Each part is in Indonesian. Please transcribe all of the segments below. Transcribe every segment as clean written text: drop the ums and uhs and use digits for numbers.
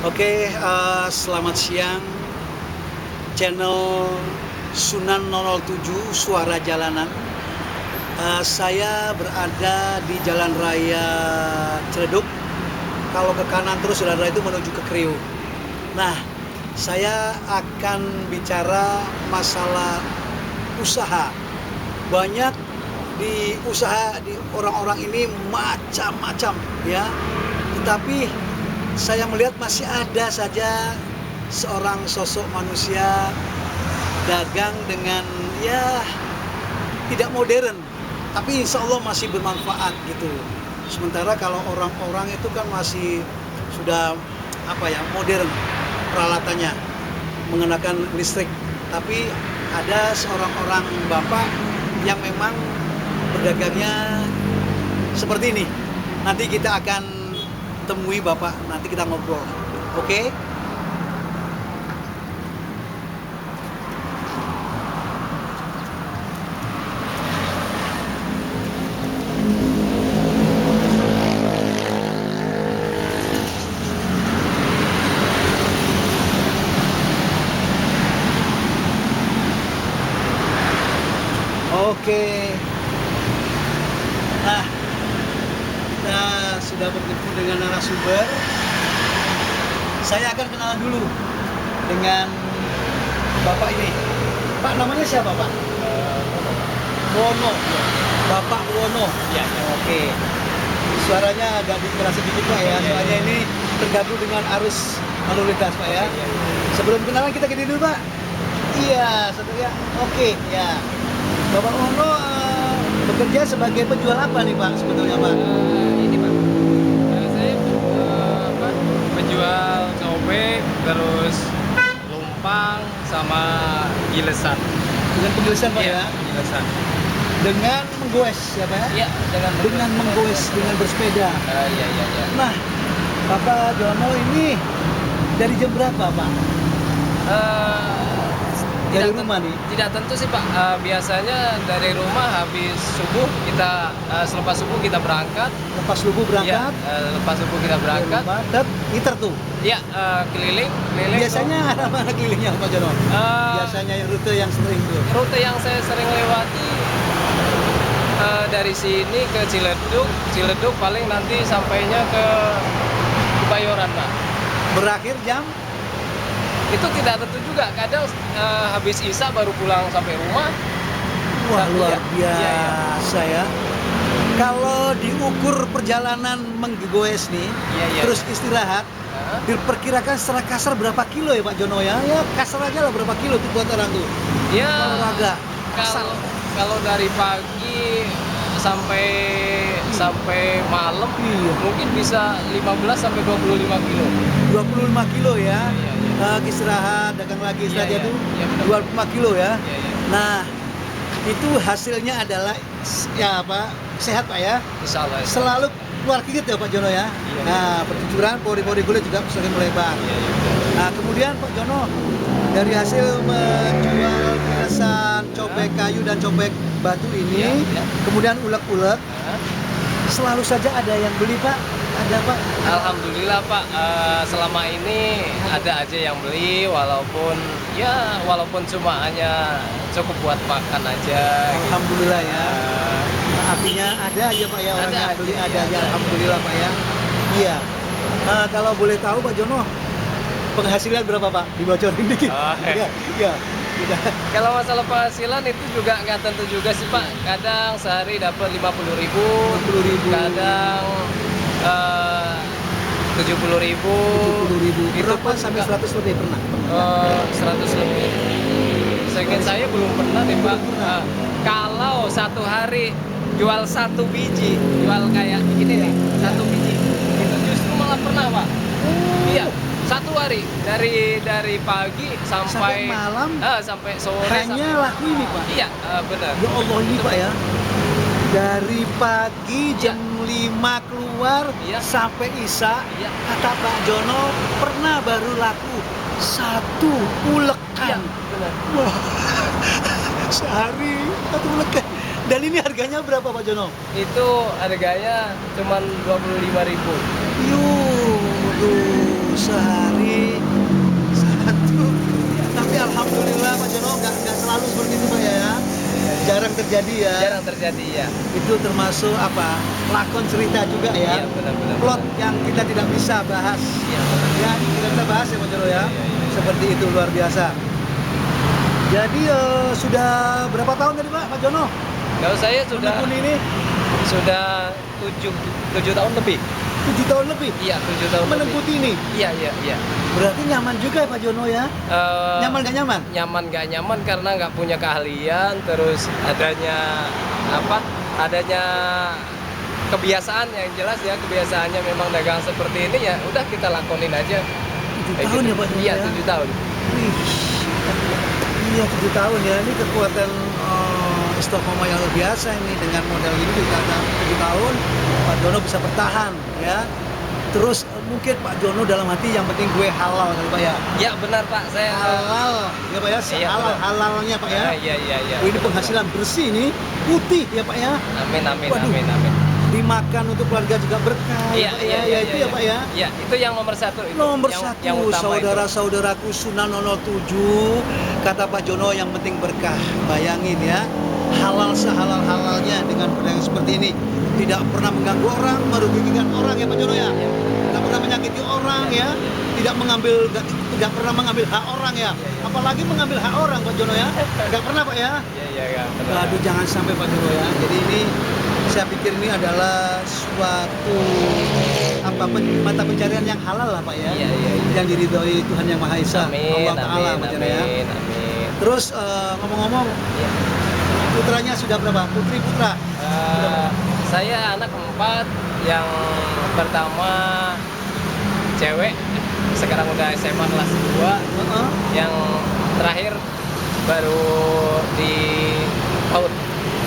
Oke, selamat siang channel Sunan 007 Suara Jalanan. Saya berada di Jalan Raya Ciledug. Kalau ke kanan terus jalan raya itu menuju ke Kriuk. Nah, saya akan bicara masalah usaha. Banyak di usaha di orang-orang ini macam-macam ya. Tetapi saya melihat masih ada saja seorang sosok manusia dagang dengan ya tidak modern, tapi insya Allah masih bermanfaat gitu. Sementara kalau orang-orang itu kan masih sudah modern peralatannya, menggunakan listrik. Tapi ada seorang orang bapak yang memang berdagangnya seperti ini. Nanti kita akan temui bapak, nanti kita ngobrol. Oke? Oke. Nah, kita sudah bertemu dengan narasumber. Saya akan kenalan dulu dengan bapak ini. Pak, namanya siapa pak? Wono. Bapak Wono. Ya. Oke. Suaranya agak keras sedikit pak ya. Soalnya ini tergabung dengan arus lalu lintas pak ya. Sebelum kenalan kita gini dulu pak. Iya, ya. Oke, ya. Bapak Wono bekerja sebagai penjual apa nih pak sebetulnya pak? Ini pak, saya penjual cobek, terus lumpang sama gilesan. Dengan penjelasan pak ya? Gilesan. Dengan menggoes ya pak ya? Iya, Dengan menggoes, dengan bersepeda. Iya. Nah, Bapak Jono ini dari jam berapa pak? Dari rumah nih? Tidak tentu sih pak. Biasanya dari rumah habis subuh kita selepas subuh kita berangkat. Lepas subuh berangkat? Iya, lepas subuh kita berangkat. Iter tuh? Iya, keliling. Biasanya arah mana kelilingnya Pak Jono? Biasanya rute yang sering tuh? Rute yang saya sering lewati dari sini ke Ciledug paling nanti sampainya ke Kebayoran pak. Berakhir jam? Itu tidak tentu juga, kadang habis isya baru pulang sampai rumah. Wah, luar Iya. biasa ya. Kalau diukur perjalanan menggoes nih, Iya. terus istirahat, diperkirakan secara kasar berapa kilo ya Pak Jono ya? Ya kasar aja lah berapa kilo tuh buat orang tuh? Ya, Olahraga. kalau dari pagi sampai malam Iya. mungkin bisa 15 sampai 25 kilo. 25 kilo ya. Iya. Istirahat, dagang lagi istirahat Iya. itu Iya, benar. 25 kilo ya. Iya. Nah, itu hasilnya adalah ya Pak, sehat Pak ya. Insya Allah. Selalu keluar keringet ya Pak Jono ya. Iya. Nah, percucuran pori-pori kulit juga semakin melebar. Iya. Nah, kemudian Pak Jono dari hasil menjual hiasan cobek kayu dan cobek batu ini, Iya. kemudian ulek-ulek, Nah, selalu saja ada yang beli Pak. Ada Pak. Alhamdulillah Pak, selama ini ada aja yang beli walaupun cuma hanya cukup buat makan aja. Alhamdulillah ya. Eh, Artinya ada aja Pak ya orang Ada yang beli, aja, ada aja. ada. Alhamdulillah Pak ya. Iya. Nah, kalau boleh tahu Pak Jono, penghasilan berapa Pak? Dibocorin dikit. Oh, Iya. Udah. Kalau masalah penghasilan itu juga nggak tentu juga sih Pak. Kadang sehari dapat 50.000, 50.000. kadang 70.000. 70.000. Itu Berapa pun sampai juga, 100 lebih pernah? 100 lebih. Seingat saya belum pernah deh Pak. Kalau satu hari jual satu biji, jual kayak gini nih, satu biji, itu justru malah pernah Pak. Iya, satu hari dari pagi Sampai sampai malam? sampai sore. Hanya laku ini Pak. Iya, benar. Ya Allah ini Itu Pak ya. Dari pagi jam 5 keluar Iya. sampai isya, Iya. kata Pak Jono pernah baru laku satu ulekan. Benar. Wah, sehari satu ulekan. Dan ini harganya berapa Pak Jono? Itu harganya cuman 25.000. Yuh, sehari satu. Tapi alhamdulillah Pak Jono nggak selalu seperti itu Pak ya. Jarang terjadi ya. Jarang terjadi ya. Itu termasuk apa? Lakon cerita juga ya. Iya, benar-benar. Plot yang kita tidak bisa bahas. Iya, benar. Ya, kita bisa bahas ya Pak Jono ya. Iya, iya, iya. Seperti itu luar biasa. Jadi sudah berapa tahun tadi Pak Jono? Kalau saya sudah Menekuni ini 7 tahun lebih. 7 tahun lebih. Iya, 7 tahun lebih. Menemputi ini. Iya, iya, iya. Berarti nyaman juga ya Pak Jono ya? Nyaman gak nyaman? Nyaman nggak nyaman karena nggak punya keahlian, terus adanya apa? Adanya kebiasaan yang jelas ya, kebiasaannya memang dagang seperti ini ya, udah kita lakonin aja. 7 tahun ya Pak Jono Iya, ya? 7 tahun. Wih. Iya 7 tahun ya, ini kekuatan Istiqomah yang luar biasa ini. Dengan model ini juga 7 tahun Pak Jono bisa bertahan ya. Terus mungkin Pak Jono dalam hati yang penting gue halal kali Pak ya. Ya benar Pak, saya Halal ya Pak ya, Iya, halal benar. halalnya Pak ya. Iya, iya, iya. Ini penghasilan bersih nih, putih ya Pak ya. Amin, amin, Waduh. amin, amin. Dimakan untuk keluarga juga berkah ya Pak ya. Ya itu ya Pak ya. Iya, itu yang nomor satu itu. Nomor yang, satu, yang utama saudara-saudaraku Sunan 007, kata Pak Jono yang penting berkah. Bayangin ya, halal sehalal-halalnya dengan pedagang seperti ini. Tidak pernah mengganggu orang, merugikan orang ya Pak Jono ya. Tidak pernah menyakiti orang ya. Tidak pernah mengambil hak orang ya. Apalagi mengambil hak orang Pak Jono ya. Tidak pernah Pak ya. Iya, iya, iya, benar. Aduh jangan sampai Pak Jono ya. Jadi ini saya pikir ini adalah suatu mata pencarian yang halal lah Pak ya. Iya, iya, iya. Yang diridhoi Tuhan Yang Maha Esa, Amin, Allah Taala amin, Pak Jono ya. amin, amin. Terus ngomong-ngomong, Iya. putranya sudah berapa? Putri putra? Saya anak 4, yang pertama cewek, sekarang udah SMA kelas 2, Heeh. yang terakhir baru di PAUD.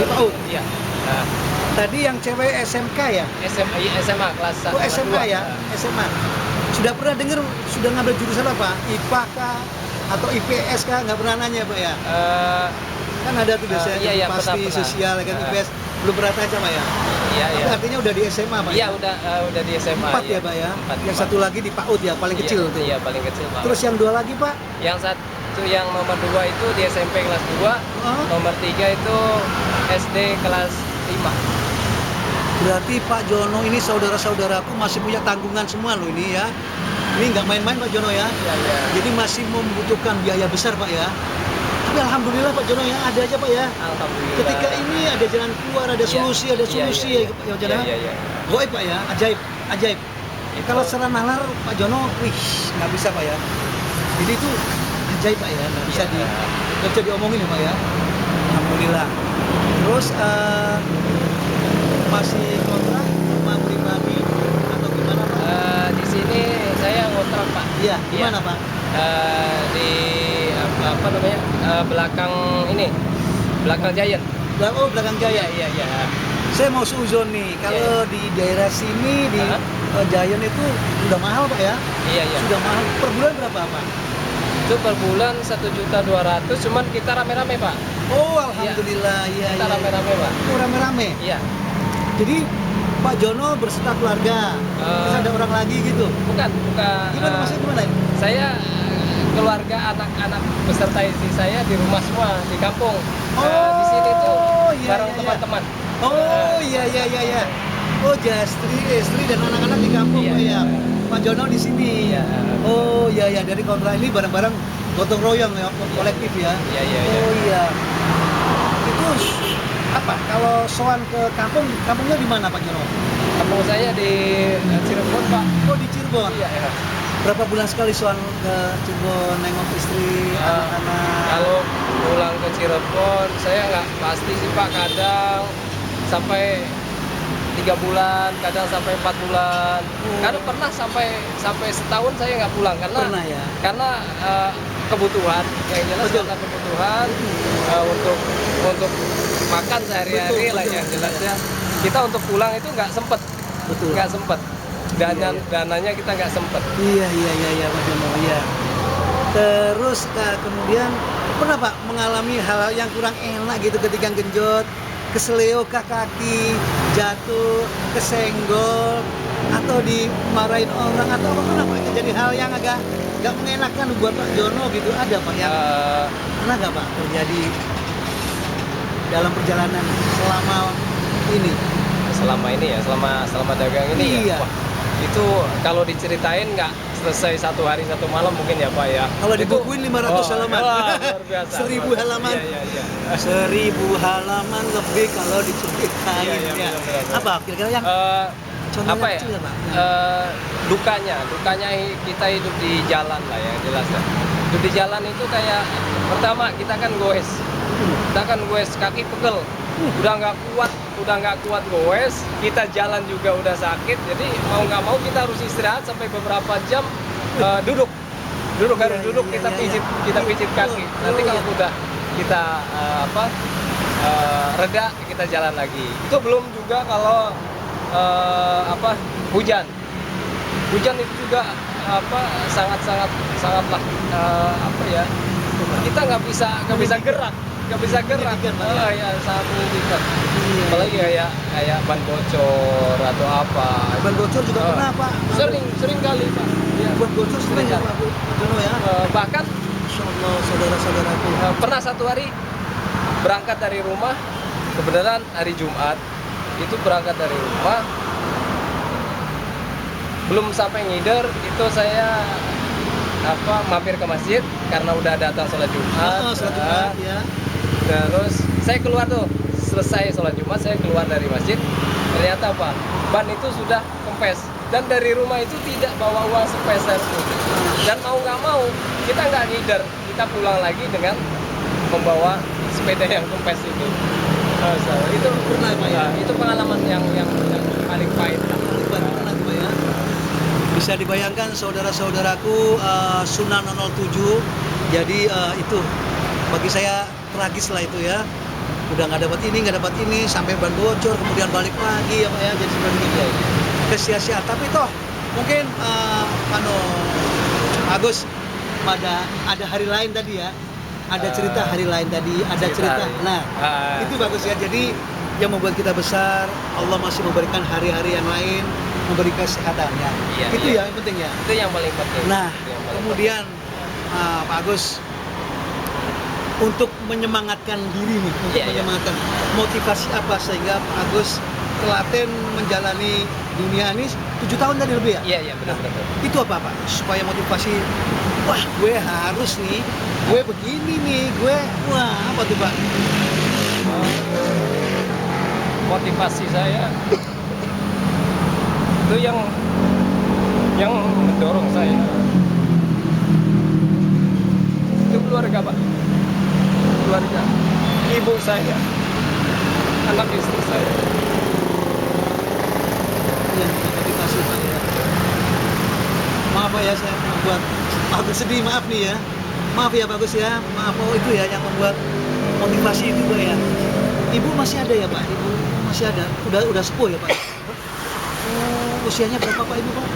Di PAUD? Iya. Nah, Tadi yang cewek SMK ya? SMA kelas 1. Oh SMA ya? SMA. Sudah pernah dengar sudah ngambil jurusan apa? IPA kah? Atau IPS kah? Nggak pernah nanya Pak ya? Kan ada tuh biasanya iya, iya, pasti pernah. sosial kan IPS. Belum pernah tanya Pak ya? Iya, Tapi iya. artinya udah di SMA Pak Iya, ya? udah di SMA. 4 iya. ya Pak ya? Empat, Yang empat. satu lagi di PAUD ya? Paling Iya, kecil tuh. Iya, paling kecil Pak. Terus yang 2 lagi Pak? Yang satu, yang nomor 2 itu di SMP kelas 2, Heeh. nomor 3 itu SD kelas 5. Berarti Pak Jono ini saudara-saudaraku masih punya tanggungan semua loh ini ya. Ini nggak main-main Pak Jono ya. Iya, iya. Jadi masih membutuhkan biaya besar Pak ya. Tapi alhamdulillah Pak Jono ya, ada aja Pak ya. Alhamdulillah. Ketika ini ada jalan keluar, ada Iya, solusi, ada iya, solusi iya, ya Pak Jono. Iya, iya, iya. Goib Pak ya, ajaib, ajaib. Itu. Kalau secara nalar Pak Jono, wih nggak bisa Pak ya. Jadi itu ajaib Pak ya, nggak bisa Iya. nggak bisa diomongin ya Pak ya. Alhamdulillah. Terus masih kontrak rumah pribadi atau gimana Pak? Di sini saya ngontrak Pak. Iya, gimana Pak? Di apa namanya, belakang ini, belakang Giant. Oh, belakang Jaya. Iya, iya, iya. Saya mau suzon nih, kalau di daerah sini di Giant itu udah mahal Pak ya? Iya, iya. Sudah mahal. Per bulan berapa Pak? Itu per bulan 1.200.000, cuman kita rame-rame Pak. Oh, alhamdulillah. Iya, Kita iya. rame-rame Pak. Oh, rame-rame. Iya. Jadi Pak Jono berserta keluarga. Terus ada orang lagi gitu. Bukan. Gimana maksudnya gimana? Saya keluarga, anak-anak beserta istri saya di rumah semua di kampung. Di sini tuh iya, bareng iya, iya. teman-teman. Oh, iya iya iya iya. Oh, istri dan anak-anak di kampung Iya, Pak ya. iya. Pak Jono di sini. Iya. Oh, iya iya, dari kontrak ini bareng-bareng gotong royong ya, kolektif ya. Iya, iya, iya. Oh iya. Itu apa? Kalau soan ke kampung, kampungnya di mana Pak Jono? Kampung saya di Cirebon Pak. Oh, di Cirebon. Iya, iya. Berapa bulan sekali soan ke Cirebon nengok istri, anak-anak? Kalau pulang ke Cirebon, saya nggak pasti sih Pak. Kadang sampai 3 bulan, kadang sampai 4 bulan. Kadang pernah sampai setahun saya nggak pulang karena Pernah ya. karena kebutuhan, yang jelas Betul. karena kebutuhan untuk makan sehari-hari Betul, lah betul. yang jelasnya. Kita untuk pulang itu nggak sempet, Betul. nggak sempet. Iya, iya. Dananya kita nggak sempet. Iya iya iya iya Pak Jono iya. Terus kemudian pernah Pak mengalami hal yang kurang enak gitu ketika genjot, keseleo kaki, jatuh, kesenggol, atau dimarahin orang atau apa kenapa jadi hal yang agak nggak mengenakan buat Pak Jono gitu, ada Pak yang pernah nggak Pak terjadi dalam perjalanan selama ini? Selama ini ya, selama dagang ini Iya. ya. Wah, itu kalau diceritain nggak selesai satu hari satu malam mungkin ya Pak ya. Kalau Itu- dibukuin 500 halaman. wah, luar biasa. 1000 halaman. Iya, iya, iya. 1000 halaman lebih kalau diceritain Iya, iya, ya. benar. Apa kira-kira yang Eh, contohnya apa ya? kecil Pak? Dukanya kita hidup di jalan lah ya, jelas ya. Hidup di jalan itu kayak pertama kita kan goes, kaki pegel, udah nggak kuat goes, kita jalan juga udah sakit, jadi mau nggak mau kita harus istirahat sampai beberapa jam, duduk harus Iya, duduk, iya, kita iya, pijit iya. kita pijit kaki. Betul, Nanti kalau iya. udah kita reda, kita jalan lagi. Itu belum juga kalau hujan itu juga sangatlah kita nggak bisa gerak. Menyedihkan, Pak, ya? Ya sangat menyedihkan. Iya. Apalagi kayak ban bocor atau apa. Ban bocor juga Eh, pernah Pak? sering kali Pak. Ya. Ban bocor sering ya Pak Jono ya? Bahkan Masya Allah saudara-saudaraku. pernah satu hari berangkat dari rumah, kebenaran hari Jumat itu berangkat dari rumah, belum sampai ngider itu saya mampir ke masjid karena udah datang sholat Jumat. Sholat Jumat ya. Terus saya keluar tuh, selesai sholat Jumat saya keluar dari masjid, ternyata ban itu sudah kempes, dan dari rumah itu tidak bawa uang sepeser pun. Dan mau nggak mau kita nggak ngider, kita pulang lagi dengan membawa sepeda yang kempes itu. Itu Pernah, Pak, ya? itu pengalaman yang paling pahit lah. Pernah Pak ya? Bisa dibayangkan saudara-saudaraku, Sunan 007. Jadi itu bagi saya tragis lah itu ya. Udah nggak dapat ini sampai ban bocor, kemudian balik lagi ya Pak ya. Jadi seperti itu kesia-siaan. Tapi toh mungkin Agus ada hari lain tadi ya. Ada cerita hari lain tadi, ada cerita. hari. Nah, itu bagus ya. Jadi yang membuat kita besar, Allah masih memberikan hari-hari yang lain, memberi kesehatan ya. Iya, Itu iya. ya yang penting ya. Itu yang paling penting. Nah, Itu yang paling kemudian Pak Agus, untuk menyemangatkan diri nih, untuk Iya, iya. menyemangatkan motivasi apa sehingga Pak Agus telaten menjalani dunia ini 7 tahun tadi lebih ya? Iya, benar. Itu apa Pak? Supaya motivasi, wah gue harus nih, gue begini nih, wah apa tuh Pak? Motivasi saya itu yang mendorong saya itu keluarga Pak, ibu saya, anak istri saya. Yang motivasi Pak ya. Maaf Pak ya, saya membuat Pak Agus sedih, maaf nih ya. Maaf ya Pak Agus ya, maaf itu ya yang membuat motivasi itu Pak ya. Ibu masih ada ya Pak? Ibu masih ada? Udah sepuh ya Pak? Usianya berapa Pak Ibu Pak?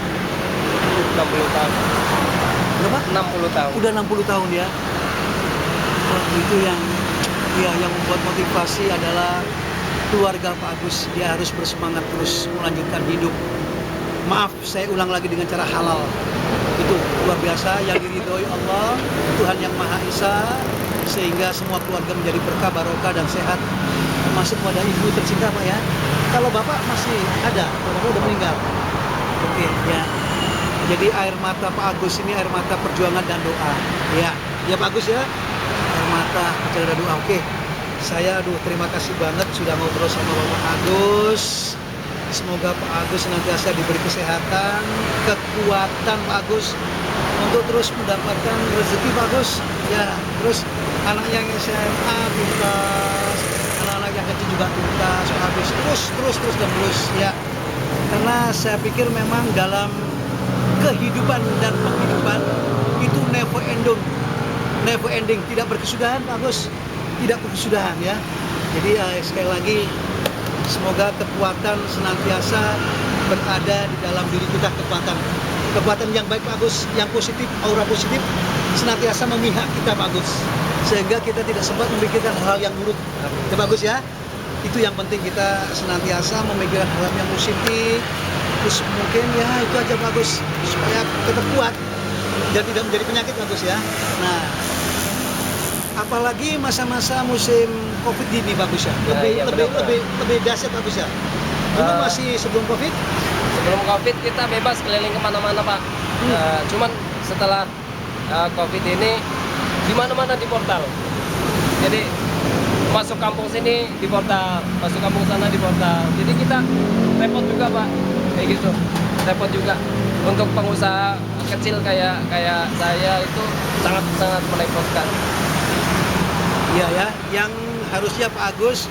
60 tahun. Berapa? 60 tahun. Udah 60 tahun ya. Wah, itu yang membuat motivasi adalah keluarga Pak Agus. Dia harus bersemangat terus melanjutkan hidup. Maaf, saya ulang lagi dengan cara halal. Itu luar biasa yang diridhoi Allah, Tuhan yang Maha Esa, sehingga semua keluarga menjadi berkah, barokah dan sehat. Termasuk pada ibu tercinta Pak ya. Kalau Bapak masih ada, Bapak udah meninggal. Oke, ya. Jadi air mata Pak Agus ini air mata perjuangan dan doa. Ya Pak Agus ya. Air mata perjuangan dan doa. Oke. Saya terima kasih banget sudah ngobrol sama Bapak Agus. Semoga Pak Agus senantiasa diberi kesehatan, kekuatan Pak Agus untuk terus mendapatkan rezeki Pak Agus. Ya, terus anak yang SMA tuntas, anak-anak yang kecil juga tuntas Pak Agus. Terus ya. Karena saya pikir memang dalam kehidupan dan penghidupan itu never ending, tidak berkesudahan Pak Agus, tidak berkesudahan ya. Jadi sekali lagi semoga kekuatan senantiasa berada di dalam diri kita, kekuatan yang baik Pak Agus, yang positif, aura positif senantiasa memihak kita Pak Agus, sehingga kita tidak sempat memikirkan hal yang buruk ya Pak Agus ya. Itu yang penting, kita senantiasa memikirkan hal yang positif, Terus mungkin ya itu aja Pak Agus, supaya tetap kuat dan tidak menjadi penyakit Pak Agus ya. Nah, apalagi masa-masa musim Covid ini Pak Agus ya. Iya, benar-benar. Lebih dahsyat Pak Agus ya. Dulu masih sebelum Covid, Sebelum COVID kita bebas keliling kemana-mana Pak. Cuman setelah COVID ini di mana-mana di portal. Jadi masuk kampung sini di portal, masuk kampung sana di portal. Jadi kita repot juga Pak, kayak gitu. Repot juga untuk pengusaha kecil kayak saya itu sangat merepotkan. iya ya, yang harusnya Pak Agus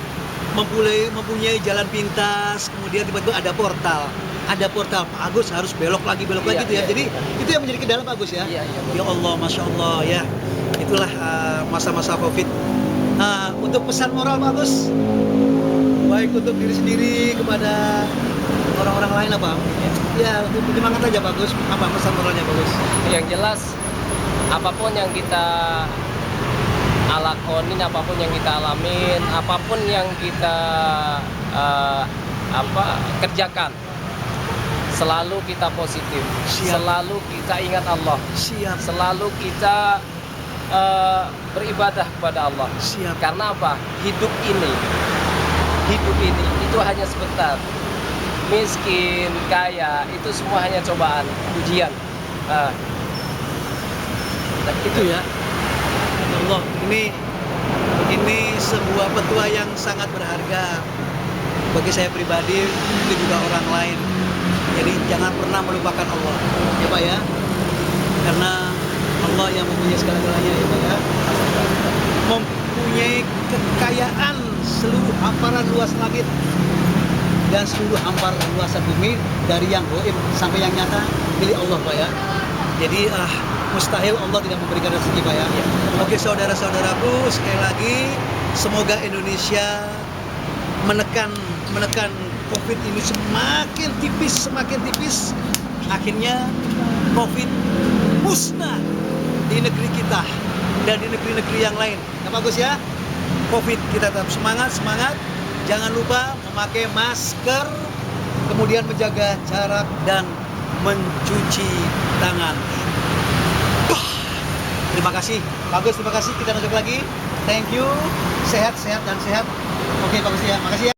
mempunyai jalan pintas, kemudian tiba-tiba ada portal. Ada portal, Pak Agus harus belok lagi Iya, gitu ya. iya, Jadi iya. itu yang menjadi kendala Pak Agus ya. Iya, iya, Ya Allah, Masya Allah ya. Itulah masa-masa Covid. Untuk pesan moral Pak Agus, baik untuk diri sendiri kepada orang-orang lain apa? Ya, untuk semangat aja Pak Agus. Apa pesan moralnya Pak Agus? Yang jelas apapun yang kita alakonin, apapun yang kita alamin, apapun yang kita kerjakan, selalu kita positif, Siap. selalu kita ingat Allah, Siap, selalu kita beribadah kepada Allah. siap. Karena apa? Hidup ini itu hanya sebentar. Miskin, kaya, itu semua hanya cobaan, ujian. Itu ya. Ya Allah, ini sebuah petua yang sangat berharga bagi saya pribadi, mungkin juga orang lain. Jadi jangan pernah melupakan Allah, ya Pak ya. Karena Allah yang mempunyai segala-galanya ya Pak ya. Mempunyai kekayaan seluruh hamparan luas langit dan seluruh hamparan luasan bumi, dari yang gaib sampai yang nyata milik Allah Pak ya. Jadi mustahil Allah tidak memberikan rezeki Pak ya. Oke saudara-saudaraku, sekali lagi semoga Indonesia menekan Covid ini semakin tipis, akhirnya Covid musnah di negeri kita dan di negeri-negeri yang lain. Ya bagus ya. Covid kita tetap semangat, jangan lupa memakai masker, kemudian menjaga jarak dan mencuci tangan. Terima kasih, bagus, terima kasih. Kita masuk lagi. Thank you, sehat dan sehat. Oke, bagus ya, makasih ya.